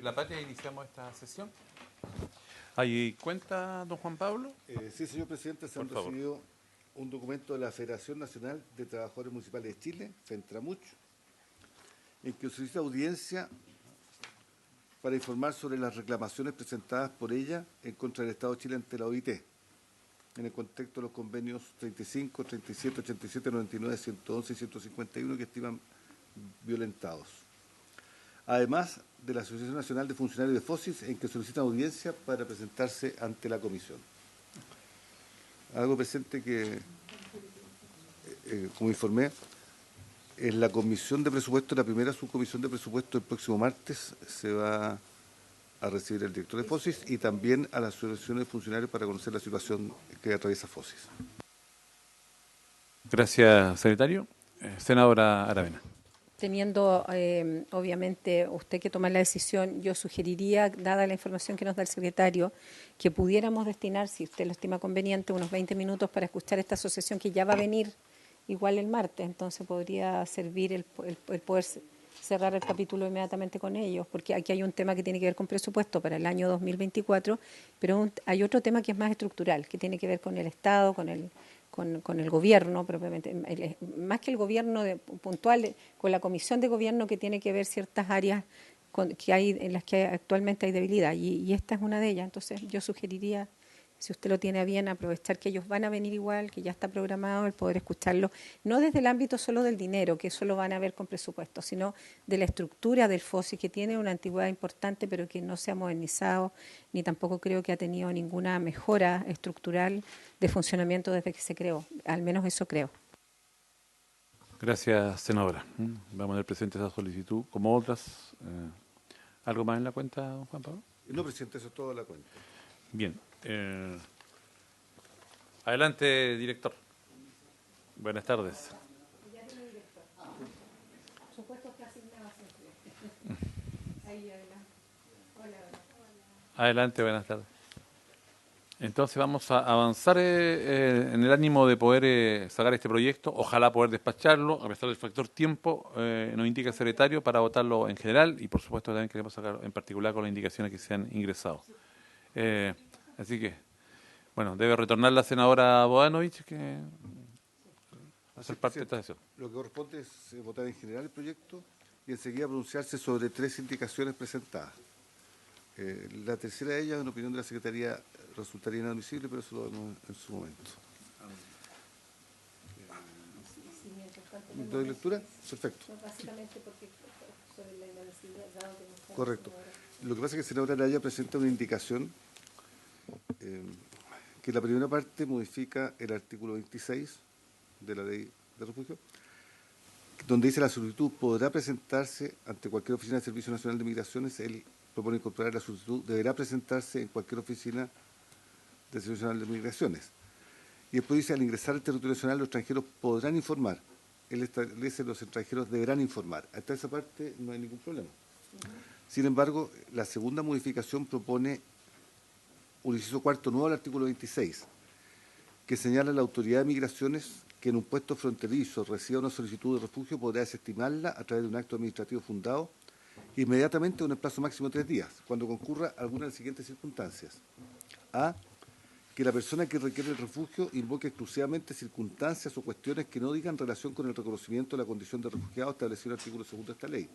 La Patria, iniciamos esta sesión. ¿Hay cuenta, don Juan Pablo? Sí, señor presidente, se han recibido un documento de la Federación Nacional de Trabajadores Municipales de Chile, FENTRAMUCH, en que solicita audiencia para informar sobre las reclamaciones presentadas por ella en contra del Estado de Chile ante la OIT, en el contexto de los convenios 35, 37, 87, 99, 111 y 151 que estiman violentados. Además de la Asociación Nacional de Funcionarios de FOSIS, en que solicitan audiencia para presentarse ante la comisión. Hago presente que, como informé, en la comisión de presupuesto, la primera subcomisión de presupuesto, el próximo martes se va a recibir el director de FOSIS y también a las asociaciones de funcionarios para conocer la situación que atraviesa FOSIS. Gracias, secretario. Senadora Aravena. Teniendo, obviamente, usted que tomar la decisión, yo sugeriría, dada la información que nos da el secretario, que pudiéramos destinar, si usted lo estima conveniente, unos 20 minutos para escuchar esta asociación que ya va a venir igual el martes. Entonces podría servir el poder cerrar el capítulo inmediatamente con ellos, porque aquí hay un tema que tiene que ver con presupuesto para el año 2024, pero hay otro tema que es más estructural, que tiene que ver con el Estado, con el gobierno propiamente, más que el gobierno puntual, con la comisión de gobierno que tiene que ver ciertas áreas que hay en las que actualmente hay debilidad y esta es una de ellas. Entonces yo sugeriría, si usted lo tiene a bien, aprovechar que ellos van a venir igual, que ya está programado, el poder escucharlo, no desde el ámbito solo del dinero, que eso lo van a ver con presupuesto, sino de la estructura del FOSI, que tiene una antigüedad importante, pero que no se ha modernizado, ni tampoco creo que ha tenido ninguna mejora estructural de funcionamiento desde que se creó. Al menos eso creo. Gracias, senadora. Vamos a tener presente esa solicitud, como otras. ¿Algo más en la cuenta, don Juan Pablo? No, presidente, eso es todo la cuenta. Bien. Adelante, director. Buenas tardes. Adelante, buenas tardes. Entonces vamos a avanzar en el ánimo de poder sacar este proyecto, ojalá poder despacharlo, a pesar del factor tiempo, nos indica el secretario para votarlo en general y por supuesto también queremos sacar en particular con las indicaciones que se han ingresado. Así que, bueno, debe retornar la senadora Bodanovich que va a ser parte de esta sesión. Lo que corresponde es votar en general el proyecto y enseguida pronunciarse sobre 3 indicaciones presentadas. La tercera de ellas, en opinión de la Secretaría, resultaría inadmisible, pero eso lo vemos en su momento. ¿Doy lectura? Perfecto. Correcto. Lo que pasa es que la senadora Araya presenta una indicación que la primera parte modifica el artículo 26 de la Ley de Refugio, donde dice la solicitud podrá presentarse ante cualquier oficina del Servicio Nacional de Migraciones. Él propone incorporar la solicitud, deberá presentarse en cualquier oficina del Servicio Nacional de Migraciones. Y después dice, al ingresar al territorio nacional, los extranjeros podrán informar. Él establece, los extranjeros deberán informar. Hasta esa parte no hay ningún problema. Sin embargo, la segunda modificación propone un inciso cuarto nuevo al artículo 26, que señala a la autoridad de migraciones que en un puesto fronterizo reciba una solicitud de refugio podrá desestimarla a través de un acto administrativo fundado inmediatamente en el plazo máximo de 3 días, cuando concurra alguna de las siguientes circunstancias. A, que la persona que requiere el refugio invoque exclusivamente circunstancias o cuestiones que no digan relación con el reconocimiento de la condición de refugiado establecido en el artículo 2 de esta ley.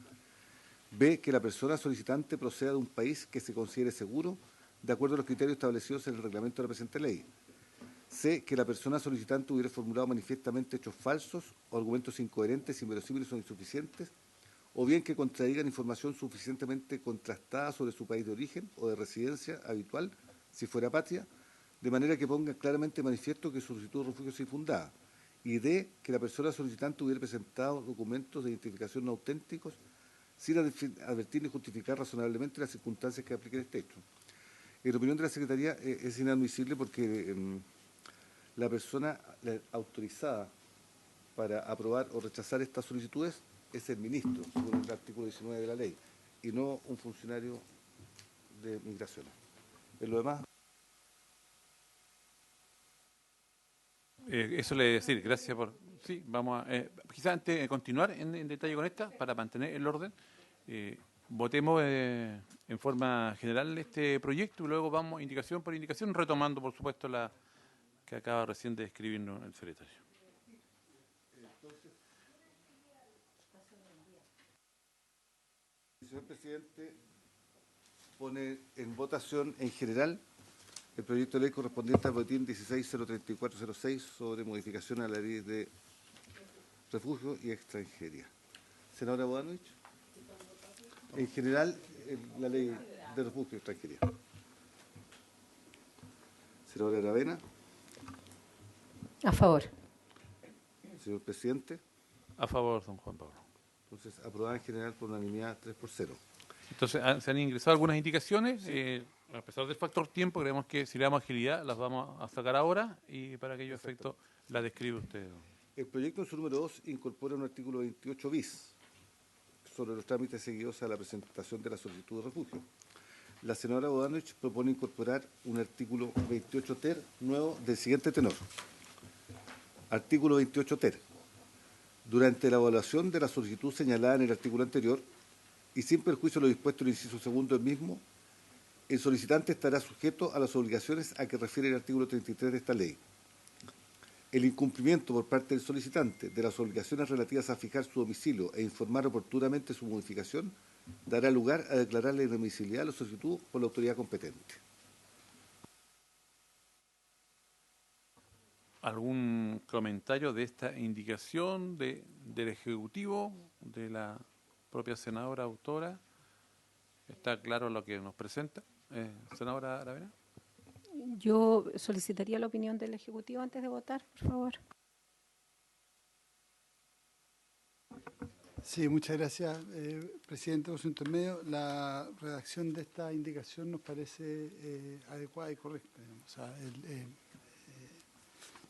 B, que la persona solicitante proceda de un país que se considere seguro de acuerdo a los criterios establecidos en el reglamento de la presente ley. C, que la persona solicitante hubiera formulado manifiestamente hechos falsos o argumentos incoherentes, inverosímiles o insuficientes, o bien que contradigan información suficientemente contrastada sobre su país de origen o de residencia habitual, si fuera patria, de manera que ponga claramente manifiesto que su solicitud de refugio es infundada. Y D, que la persona solicitante hubiera presentado documentos de identificación no auténticos sin advertir ni justificar razonablemente las circunstancias que apliquen este hecho. En opinión de la Secretaría, es inadmisible porque la persona autorizada para aprobar o rechazar estas solicitudes es el ministro, según el artículo 19 de la ley, y no un funcionario de migraciones. En lo demás... Eso le decir, gracias por... Sí, vamos a... quizás antes de continuar en detalle con esta, para mantener el orden, votemos en forma general este proyecto y luego vamos indicación por indicación, retomando, por supuesto, la que acaba recién de escribirnos el secretario. Señor presidente, pone en votación en general el proyecto de ley correspondiente al boletín 16.03406 sobre modificación a la ley de refugio y extranjería. Senadora Bodanovich. En general, la ley de refugio y extranjería. Senadora Aravena. A favor. Señor presidente. A favor, don Juan Pablo. Entonces, aprobada en general por unanimidad 3-0. Entonces, se han ingresado algunas indicaciones. A pesar del factor tiempo, creemos que si le damos agilidad, las vamos a sacar ahora y para aquello efecto la describe usted. El proyecto en su número 2 incorpora un artículo 28 bis sobre los trámites seguidos a la presentación de la solicitud de refugio. La senadora Bodanovich propone incorporar un artículo 28 ter nuevo del siguiente tenor. Artículo 28 ter. Durante la evaluación de la solicitud señalada en el artículo anterior y sin perjuicio de lo dispuesto en el inciso segundo del mismo, el solicitante estará sujeto a las obligaciones a que refiere el artículo 33 de esta ley. El incumplimiento por parte del solicitante de las obligaciones relativas a fijar su domicilio e informar oportunamente su modificación dará lugar a declarar la inadmisibilidad de la solicitud por la autoridad competente. ¿Algún comentario de esta indicación del Ejecutivo, de la propia senadora autora? ¿Está claro lo que nos presenta? Senadora Aravena. Yo solicitaría la opinión del Ejecutivo antes de votar, por favor. Sí, muchas gracias, presidente. Por su intermedio, la redacción de esta indicación nos parece adecuada y correcta. O sea,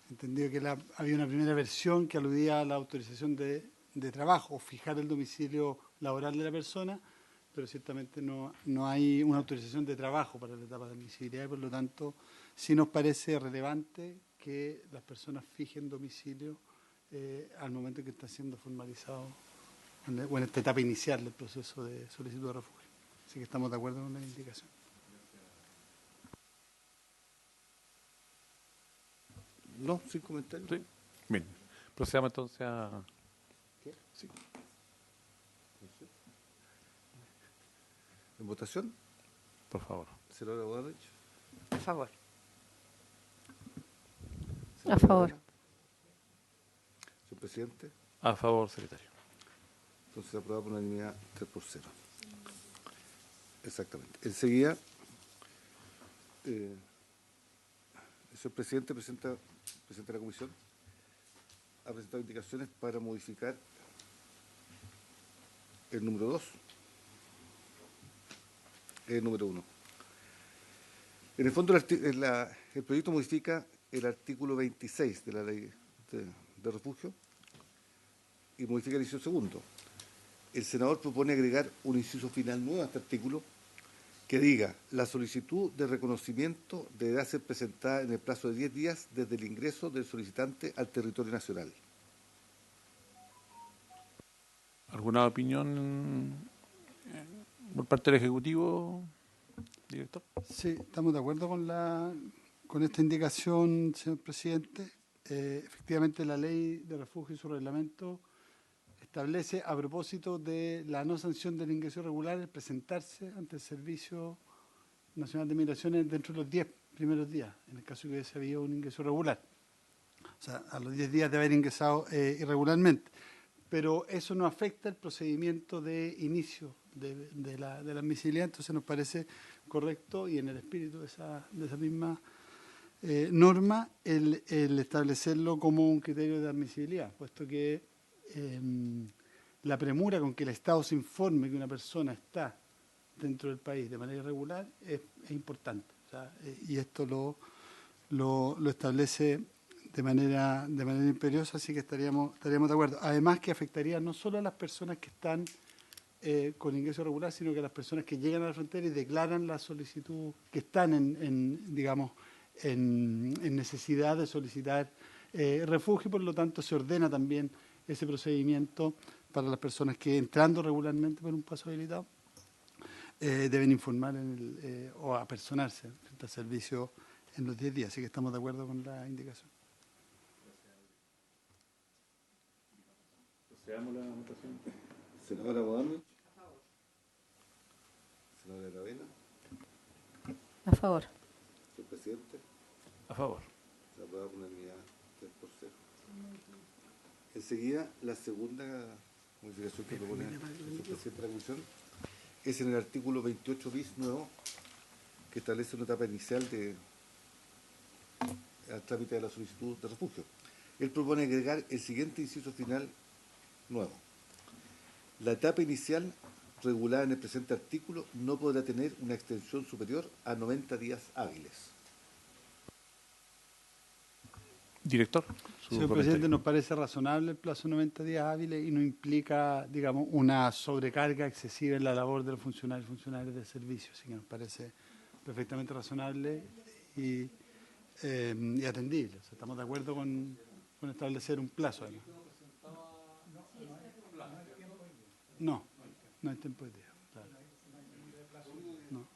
entendido que había una primera versión que aludía a la autorización de trabajo, fijar el domicilio laboral de la persona, pero ciertamente no hay una autorización de trabajo para la etapa de admisibilidad y por lo tanto sí nos parece relevante que las personas fijen domicilio al momento en que está siendo formalizado o en esta etapa inicial del proceso de solicitud de refugio. Así que estamos de acuerdo con la indicación. No, sin comentarios. Sí. Bien. Procedamos entonces a... ¿Qué? Sí. ¿En votación? Por favor. Senadora Bodanovich. A favor. A favor. Señor presidente. A favor, secretario. Entonces aprobado por unanimidad 3-0. Exactamente. Enseguida, el señor presidente presenta a la comisión, ha presentado indicaciones para modificar el número 2, el número 1. En el fondo, el proyecto modifica el artículo 26 de la ley de refugio y modifica el inciso segundo. El senador propone agregar un inciso final nuevo a este artículo que diga: la solicitud de reconocimiento deberá ser presentada en el plazo de 10 días desde el ingreso del solicitante al territorio nacional. ¿Alguna opinión por parte del Ejecutivo, director? Sí, estamos de acuerdo con esta indicación, señor presidente. Efectivamente, la ley de refugio y su reglamento establece, a propósito de la no sanción del ingreso irregular, el presentarse ante el Servicio Nacional de Migraciones dentro de los 10 primeros días, en el caso de que hubiese habido un ingreso irregular. O sea, a los 10 días de haber ingresado irregularmente. Pero eso no afecta el procedimiento de inicio de la admisibilidad, entonces nos parece correcto y en el espíritu de esa misma norma el establecerlo como un criterio de admisibilidad, puesto que la premura con que el Estado se informe que una persona está dentro del país de manera irregular es importante. O sea, y esto lo establece de manera imperiosa, así que estaríamos de acuerdo. Además que afectaría no solo a las personas que están con ingreso irregular, sino que a las personas que llegan a la frontera y declaran la solicitud, que están en necesidad de solicitar refugio, por lo tanto se ordena también ese procedimiento para las personas que entrando regularmente por un paso habilitado deben informar o apersonarse frente al servicio en los 10 días. Así que estamos de acuerdo con la indicación. Procedamos la votación. Senadora Boadami. Senadora Aravena. A favor. Señor presidente. A favor. Se aprueba por unanimidad 3-0. Enseguida, la segunda modificación que propone el presidente de la Comisión es en el artículo 28 bis nuevo, que establece una etapa inicial al trámite de la solicitud de refugio. Él propone agregar el siguiente inciso final nuevo. La etapa inicial regulada en el presente artículo no podrá tener una extensión superior a 90 días hábiles. Director. Señor presidente, nos parece razonable el plazo de 90 días hábiles y no implica, digamos, una sobrecarga excesiva en la labor de los funcionarios y funcionarias de servicio. Así que nos parece perfectamente razonable y atendible. O sea, estamos de acuerdo con establecer un plazo, además. No, no hay tiempo de día. Claro. No.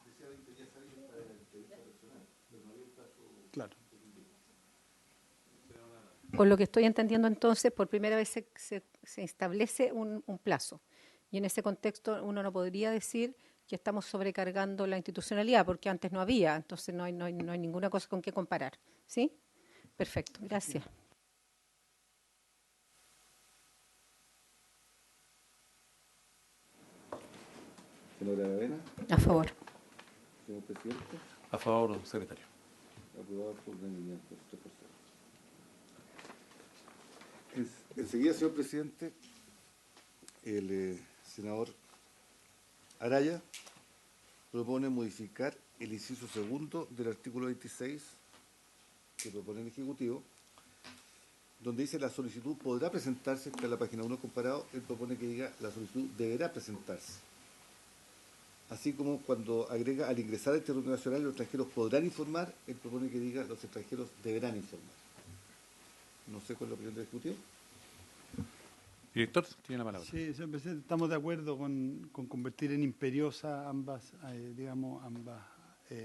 Claro. Por lo que estoy entendiendo entonces, por primera vez se establece un plazo. Y en ese contexto uno no podría decir que estamos sobrecargando la institucionalidad, porque antes no había, entonces no hay ninguna cosa con qué comparar. ¿Sí? Perfecto, gracias. Senadora Aravena. A favor. Señor presidente. A favor, secretario. Aprobado por unanimidad 3-0. Enseguida, señor presidente, el senador Araya propone modificar el inciso segundo del artículo 26 que propone el Ejecutivo, donde dice la solicitud podrá presentarse, está en la página 1 comparado, él propone que diga la solicitud deberá presentarse. Así como cuando agrega al ingresar al territorio nacional los extranjeros podrán informar, él propone que diga los extranjeros deberán informar. No sé cuál es la opinión del Ejecutivo. Director, tiene la palabra. Sí, señor presidente, estamos de acuerdo con convertir en imperiosa ambas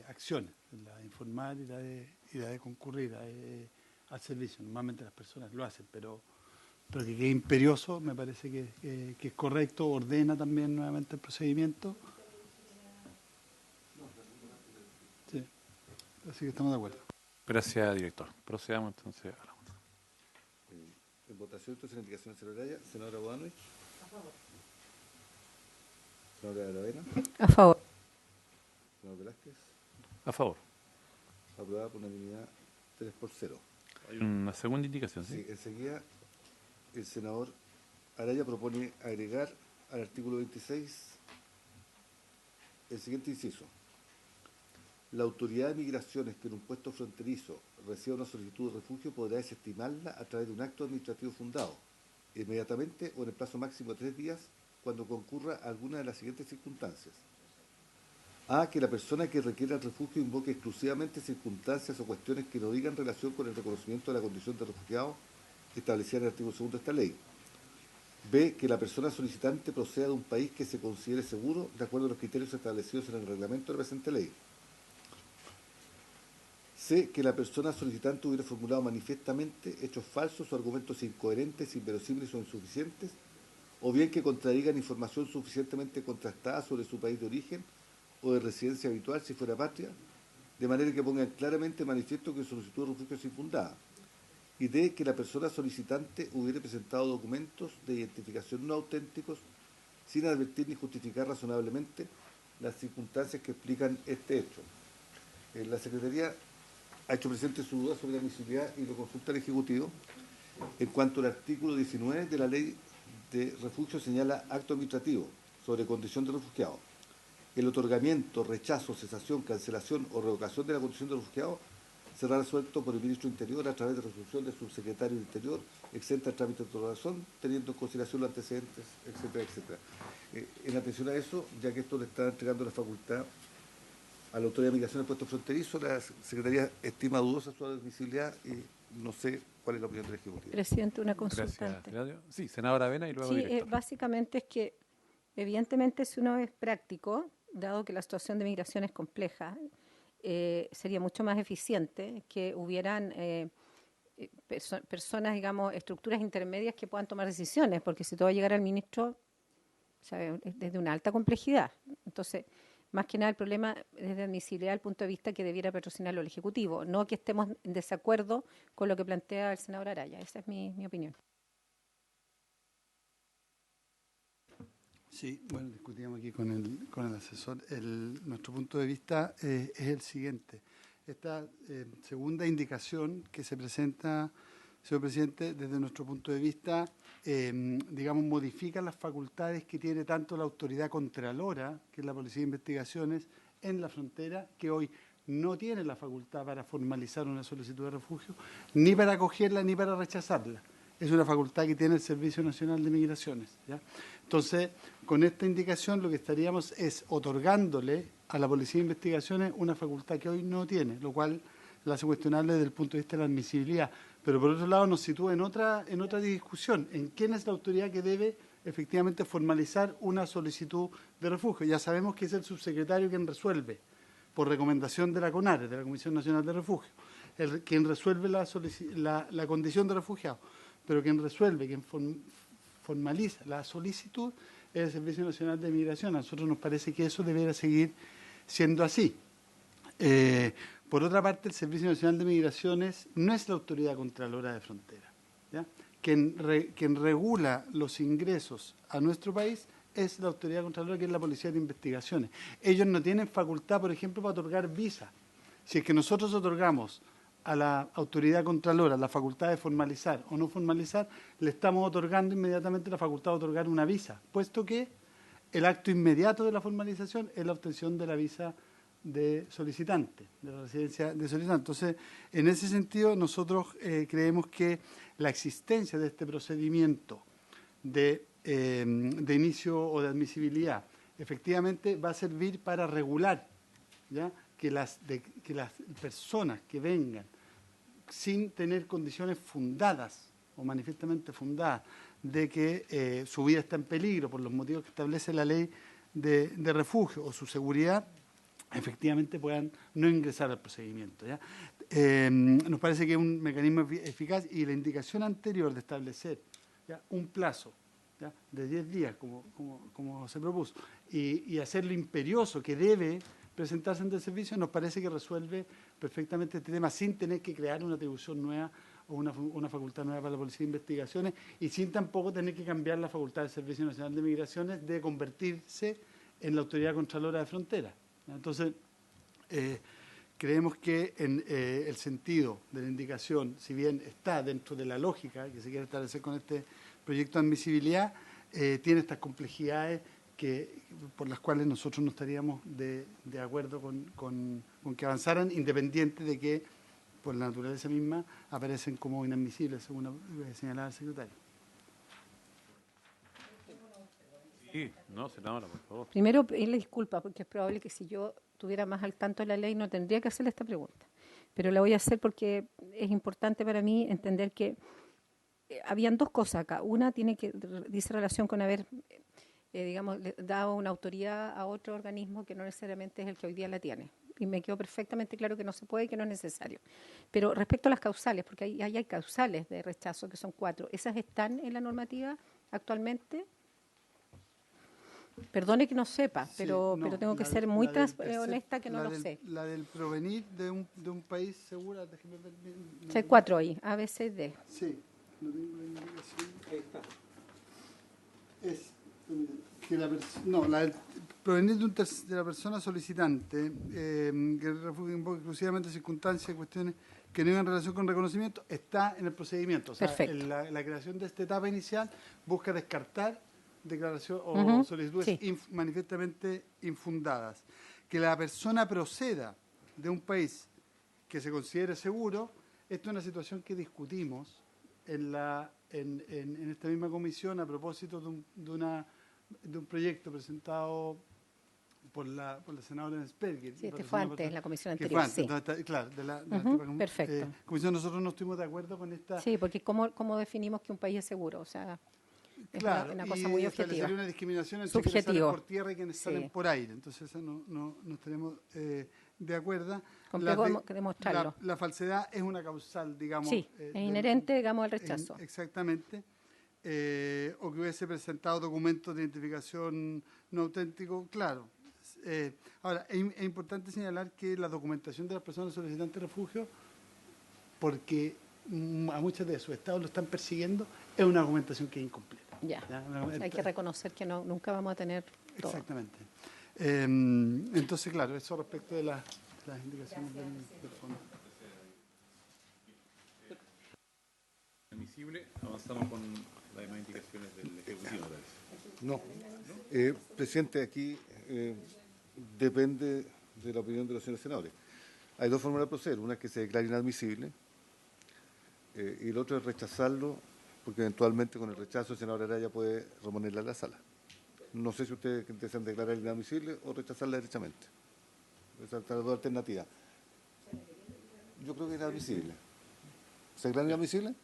acciones, la de informar y la de concurrir al servicio. Normalmente las personas lo hacen, pero que quede imperioso me parece que es correcto, ordena también nuevamente el procedimiento. Sí, así que estamos de acuerdo. Gracias, director. Procedamos entonces a la votación. En votación, entonces, la indicación del senador Araya. Senadora Boadami. A favor. Senadora Aravena. A favor. Senador Velázquez. A favor. Aprobada por unanimidad 3-0. Hay una segunda indicación, ¿sí? Sí, enseguida el senador Araya propone agregar al artículo 26 el siguiente inciso. La autoridad de migraciones que en un puesto fronterizo reciba una solicitud de refugio podrá desestimarla a través de un acto administrativo fundado, inmediatamente o en el plazo máximo de 3 días, cuando concurra alguna de las siguientes circunstancias. A. Que la persona que requiera el refugio invoque exclusivamente circunstancias o cuestiones que no digan relación con el reconocimiento de la condición de refugiado establecida en el artículo 2 de esta ley. B. Que la persona solicitante proceda de un país que se considere seguro de acuerdo a los criterios establecidos en el reglamento de la presente ley. C. Que la persona solicitante hubiera formulado manifiestamente hechos falsos o argumentos incoherentes, inverosímiles o insuficientes, o bien que contradigan información suficientemente contrastada sobre su país de origen o de residencia habitual si fuera patria, de manera que pongan claramente manifiesto que su solicitud de refugio es infundada. Y D. Que la persona solicitante hubiera presentado documentos de identificación no auténticos sin advertir ni justificar razonablemente las circunstancias que explican este hecho. La Secretaría ha hecho presente su duda sobre la admisibilidad y lo consulta al Ejecutivo. En cuanto al artículo 19 de la Ley de Refugio señala acto administrativo sobre condición de refugiado. El otorgamiento, rechazo, cesación, cancelación o revocación de la condición de refugiado será resuelto por el Ministro del Interior a través de resolución del Subsecretario del Interior, exenta el trámite de autorización, teniendo en consideración los antecedentes, etcétera, etcétera. En atención a eso, ya que esto le está entregando la facultad a la Autoridad de Migración del Puesto Fronterizo, la Secretaría estima dudosa su admisibilidad y no sé cuál es la opinión del Ejecutivo. Presidente, una Gracias, consultante. secretario. Sí, senadora Avena y luego Sí, director. básicamente es que, evidentemente, si uno es práctico, dado que la situación de migración es compleja, sería mucho más eficiente que hubieran personas, digamos, estructuras intermedias que puedan tomar decisiones, porque si todo va a llegar al ministro, ¿sabe? Es de una alta complejidad. Entonces, más que nada el problema es de admisibilidad desde el punto de vista que debiera patrocinarlo el Ejecutivo, no que estemos en desacuerdo con lo que plantea el senador Araya. Esa es mi opinión. Sí, bueno, discutíamos aquí con el asesor. Nuestro punto de vista es el siguiente. Esta segunda indicación que se presenta, señor presidente, desde nuestro punto de vista, digamos, modifica las facultades que tiene tanto la autoridad contralora, que es la Policía de Investigaciones, en la frontera, que hoy no tiene la facultad para formalizar una solicitud de refugio, ni para acogerla ni para rechazarla. Es una facultad que tiene el Servicio Nacional de Migraciones, ¿ya? Entonces, con esta indicación lo que estaríamos es otorgándole a la Policía de Investigaciones una facultad que hoy no tiene, lo cual la hace cuestionable desde el punto de vista de la admisibilidad. Pero por otro lado nos sitúa en otra discusión, en quién es la autoridad que debe efectivamente formalizar una solicitud de refugio. Ya sabemos que es el subsecretario quien resuelve, por recomendación de la CONARE, de la Comisión Nacional de Refugio, quien resuelve la condición de refugiado. Pero quien resuelve, quien formaliza la solicitud es el Servicio Nacional de Migración. A nosotros nos parece que eso debería seguir siendo así. Por otra parte, el Servicio Nacional de Migraciones no es la autoridad contralora de frontera, ¿ya? Quien regula los ingresos a nuestro país es la autoridad contralora, que es la Policía de Investigaciones. Ellos no tienen facultad, por ejemplo, para otorgar visa. Si es que nosotros otorgamos a la autoridad contralora la facultad de formalizar o no formalizar, le estamos otorgando inmediatamente la facultad de otorgar una visa, puesto que el acto inmediato de la formalización es la obtención de la visa de solicitante, de la residencia de solicitante. Entonces, en ese sentido, nosotros creemos que la existencia de este procedimiento de inicio o de admisibilidad efectivamente va a servir para regular, ¿ya?, que las personas que vengan sin tener condiciones fundadas o manifiestamente fundadas de que su vida está en peligro por los motivos que establece la ley de refugio o su seguridad, efectivamente puedan no ingresar al procedimiento, ¿ya? Nos parece que es un mecanismo eficaz, y la indicación anterior de establecer, ¿ya?, un plazo, ¿ya?, de 10 días, como se propuso, y hacerlo imperioso, que debe presentarse ante el servicio, nos parece que resuelve perfectamente este tema sin tener que crear una atribución nueva o una facultad nueva para la Policía de Investigaciones, y sin tampoco tener que cambiar la facultad del Servicio Nacional de Migraciones de convertirse en la Autoridad Contralora de Fronteras. Entonces, creemos que en el sentido de la indicación, si bien está dentro de la lógica que se quiere establecer con este proyecto de admisibilidad, tiene estas complejidades por las cuales nosotros no estaríamos de acuerdo con que avanzaran, independiente de que, por la naturaleza misma, aparecen como inadmisibles, según señalaba el secretario. Sí, no, senadora, por favor. Primero, pedirle disculpas, porque es probable que si yo estuviera más al tanto de la ley no tendría que hacerle esta pregunta. Pero la voy a hacer porque es importante para mí entender que habían dos cosas acá. Una dice relación con haber, digamos, dado una autoridad a otro organismo que no necesariamente es el que hoy día la tiene. Y me quedó perfectamente claro que no se puede y que no es necesario. Pero respecto a las causales, porque ahí hay causales de rechazo, que son 4, ¿esas están en la normativa actualmente? Perdone que no sepa, pero tengo que ser muy honesta que no lo sé. La del provenir de un país seguro, déjeme ver bien. Hay 4 ahí, A, B, C, D. Sí, no tengo la indicación. Ahí está. Es que la del provenir de la persona solicitante, que refugio invoca exclusivamente circunstancias y cuestiones que no tengan relación con reconocimiento, está en el procedimiento. O sea, la creación de esta etapa inicial busca descartar declaración o solicitudes manifiestamente infundadas. Que la persona proceda de un país que se considere seguro, esto es una situación que discutimos en esta misma comisión a propósito de un proyecto presentado por la senadora Ensperger. Sí, fue antes, la comisión anterior. Claro, perfecto. Comisión, nosotros no estuvimos de acuerdo con esta. Sí, porque ¿cómo definimos que un país es seguro? O sea, Es Claro, una cosa y muy establecer objetiva. una discriminación entre quienes salen Subjetivo. por tierra y quienes Sí. salen por aire. Entonces, eso no estaremos de acuerdo. Complejo demostrarlo. La falsedad es una causal, digamos. Sí, es inherente, digamos, al en- rechazo. Exactamente. O que hubiese presentado documentos de identificación no auténticos, claro. Ahora, es importante señalar que la documentación de las personas solicitantes de refugio, porque a muchos de sus estados lo están persiguiendo, es una documentación que es incompleta. Ya. ¿Ya? Hay que reconocer que nunca vamos a tener todo. Exactamente. Entonces, claro, eso respecto de las indicaciones del fondo. Admisible, avanzamos con las demás indicaciones del Ejecutivo. No. Presidente, aquí depende de la opinión de los señores senadores. Hay dos formas de proceder. Una es que se declare inadmisible y el otro es rechazarlo, porque eventualmente con el rechazo el senador Araya puede reponerla a la sala. No sé si ustedes desean declarar inadmisible o rechazarla derechamente. Esas son las dos alternativas. Yo creo que inadmisible. ¿Se declara inadmisible?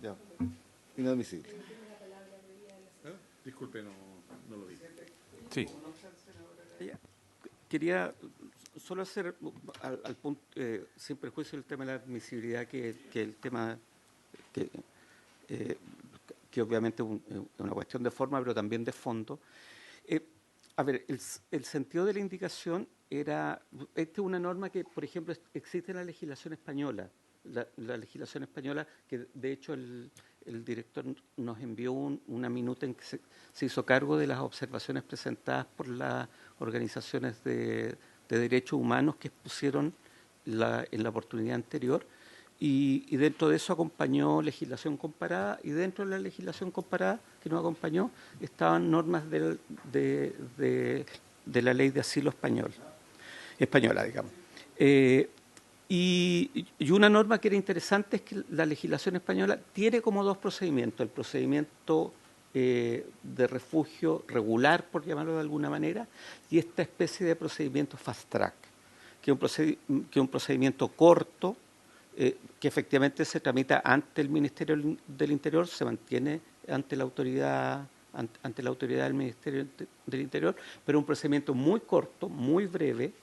Ya. Inadmisible. Disculpe, no lo vi. Sí. Quería solo hacer al punto, sin perjuicio del tema de la admisibilidad, que el tema que obviamente es una cuestión de forma, pero también de fondo. A ver, el sentido de la indicación esta es una norma que, por ejemplo, existe en la legislación española. La legislación española, que de hecho el director nos envió una minuta en que se hizo cargo de las observaciones presentadas por las organizaciones de derechos humanos que expusieron en la oportunidad anterior, y dentro de eso acompañó legislación comparada, y dentro de la legislación comparada que nos acompañó estaban normas de la ley de asilo española, digamos. Y una norma que era interesante es que la legislación española tiene como dos procedimientos: el procedimiento de refugio regular, por llamarlo de alguna manera, y esta especie de procedimiento fast track, que es un procedimiento corto, que efectivamente se tramita ante el Ministerio del Interior, se mantiene ante la autoridad del Ministerio del Interior, pero un procedimiento muy corto, muy breve,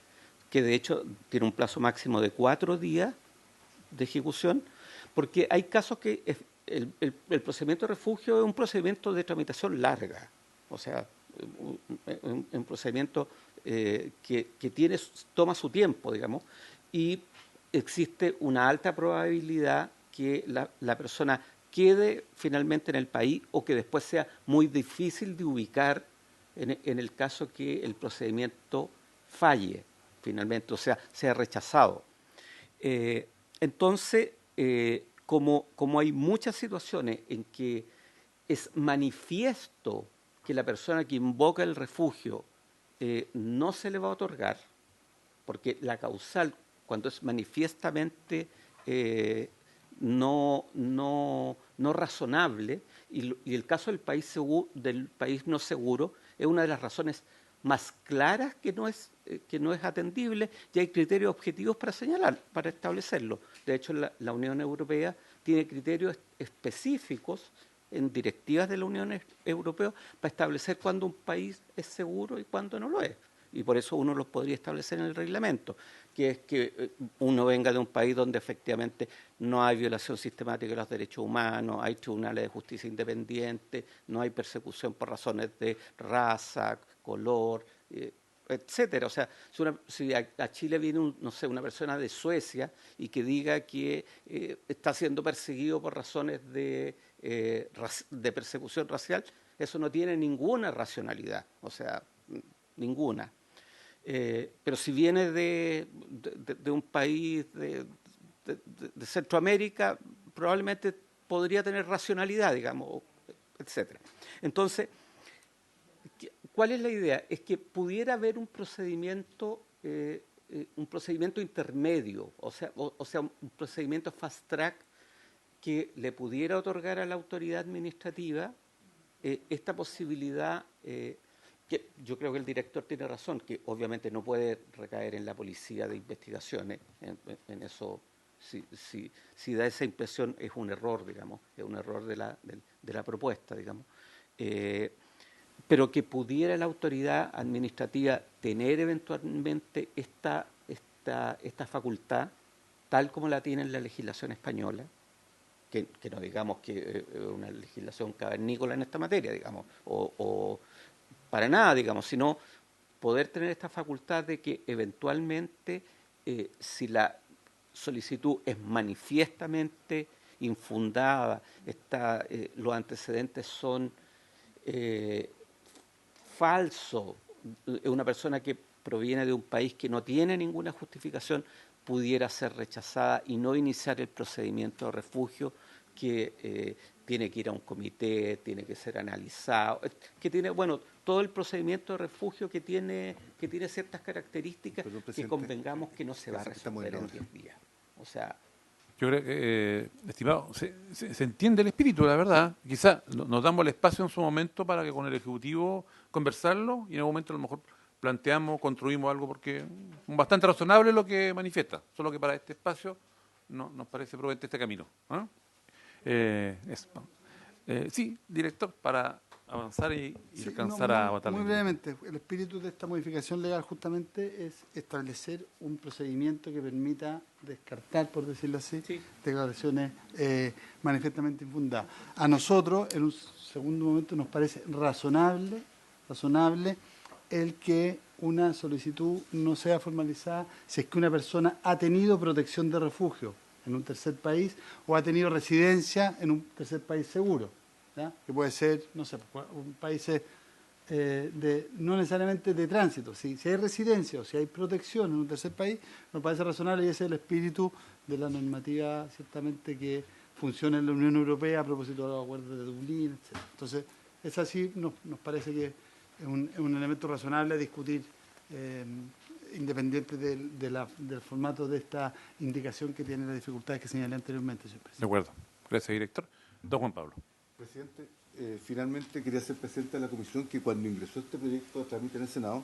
que de hecho tiene un plazo máximo de 4 días de ejecución, porque hay casos que el procedimiento de refugio es un procedimiento de tramitación larga, o sea, un procedimiento que toma su tiempo, digamos, y existe una alta probabilidad que la persona quede finalmente en el país, o que después sea muy difícil de ubicar en el caso que el procedimiento falle finalmente, o sea, sea rechazado. Entonces, como hay muchas situaciones en que es manifiesto que la persona que invoca el refugio no se le va a otorgar, porque la causal, cuando es manifiestamente no razonable, y el caso del país no seguro es una de las razones más claras que no es atendible, y hay criterios objetivos para señalar, para establecerlo. De hecho, la Unión Europea tiene criterios específicos en directivas de la Unión Europea para establecer cuándo un país es seguro y cuándo no lo es. Y por eso uno los podría establecer en el reglamento, que es que uno venga de un país donde efectivamente no hay violación sistemática de los derechos humanos, hay tribunales de justicia independientes, no hay persecución por razones de raza, color, etcétera. O sea, si a Chile viene una persona de Suecia y que diga que está siendo perseguido por razones de persecución racial, eso no tiene ninguna racionalidad, o sea, ninguna. Pero si viene de un país de Centroamérica, probablemente podría tener racionalidad, digamos, etcétera. Entonces, ¿cuál es la idea? Es que pudiera haber un procedimiento intermedio, o sea, un procedimiento fast track que le pudiera otorgar a la autoridad administrativa esta posibilidad, que yo creo que el director tiene razón, que obviamente no puede recaer en la policía de investigaciones, en eso Si da esa impresión es un error, digamos, es un error de la propuesta, digamos. Pero que pudiera la autoridad administrativa tener eventualmente esta facultad, tal como la tiene la legislación española, que no digamos que es una legislación cavernícola en esta materia, digamos, o para nada, digamos, sino poder tener esta facultad de que eventualmente, si la solicitud es manifiestamente infundada, los antecedentes son falsos, una persona que proviene de un país que no tiene ninguna justificación, pudiera ser rechazada y no iniciar el procedimiento de refugio que tiene que ir a un comité, tiene que ser analizado, que tiene, bueno, todo el procedimiento de refugio que tiene ciertas características que convengamos que no se va a resolver en 10 días. O sea, yo creo que, estimado, se entiende el espíritu, la verdad. Quizá nos damos el espacio en su momento para que con el Ejecutivo conversarlo y en algún momento a lo mejor planteamos, construimos algo, porque es bastante razonable lo que manifiesta, solo que para este espacio no nos parece prudente este camino. Sí, director, para avanzar y alcanzar a votar. Muy brevemente, el espíritu de esta modificación legal justamente es establecer un procedimiento que permita descartar, por decirlo así, declaraciones manifiestamente infundadas. A nosotros, en un segundo momento, nos parece razonable el que una solicitud no sea formalizada si es que una persona ha tenido protección de refugio en un tercer país o ha tenido residencia en un tercer país seguro, ¿ya? Que puede ser, no sé, un país no necesariamente de tránsito. Si hay residencia o si hay protección en un tercer país, nos parece razonable y ese es el espíritu de la normativa ciertamente que funciona en la Unión Europea a propósito de los acuerdos de Dublín, etc. Entonces, es así, nos parece que es un elemento razonable a discutir, independiente del formato de esta indicación que tiene las dificultades que señalé anteriormente, señor presidente. De acuerdo. Gracias, director. Don Juan Pablo. Presidente, finalmente quería ser presente de la comisión que cuando ingresó este proyecto a trámite en el Senado,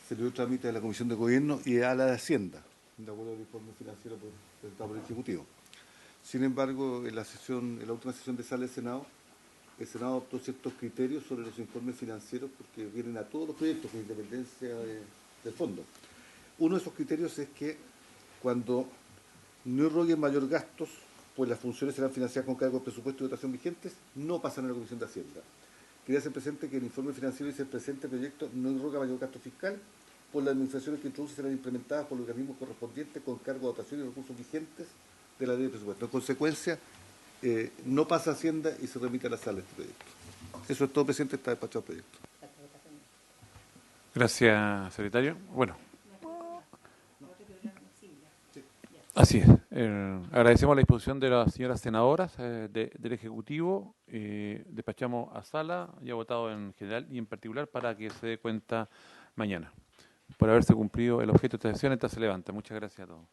se le dio trámite a la Comisión de Gobierno y a la de Hacienda, de acuerdo al informe financiero presentado por el Ejecutivo. Sin embargo, en la última sesión de sala del Senado, el Senado adoptó ciertos criterios sobre los informes financieros porque vienen a todos los proyectos con independencia del fondo. Uno de esos criterios es que cuando no irroguen mayor gastos, pues las funciones serán financiadas con cargos de presupuesto y dotación vigentes, no pasan a la Comisión de Hacienda. Quería hacer presente que el informe financiero dice el presente proyecto no irroga mayor gasto fiscal, pues las administraciones que introduce serán implementadas por los organismos correspondientes con cargo de dotación y recursos vigentes de la ley de presupuesto. En consecuencia, no pasa a Hacienda y se remite a la sala este proyecto. Eso es todo, presidente, está despachado el proyecto. Gracias, secretario. Bueno. Así es. Agradecemos la disposición de las señoras senadoras del Ejecutivo. Despachamos a sala, ya votado en general y en particular, para que se dé cuenta mañana. Por haberse cumplido el objeto de esta sesión, esta se levanta. Muchas gracias a todos.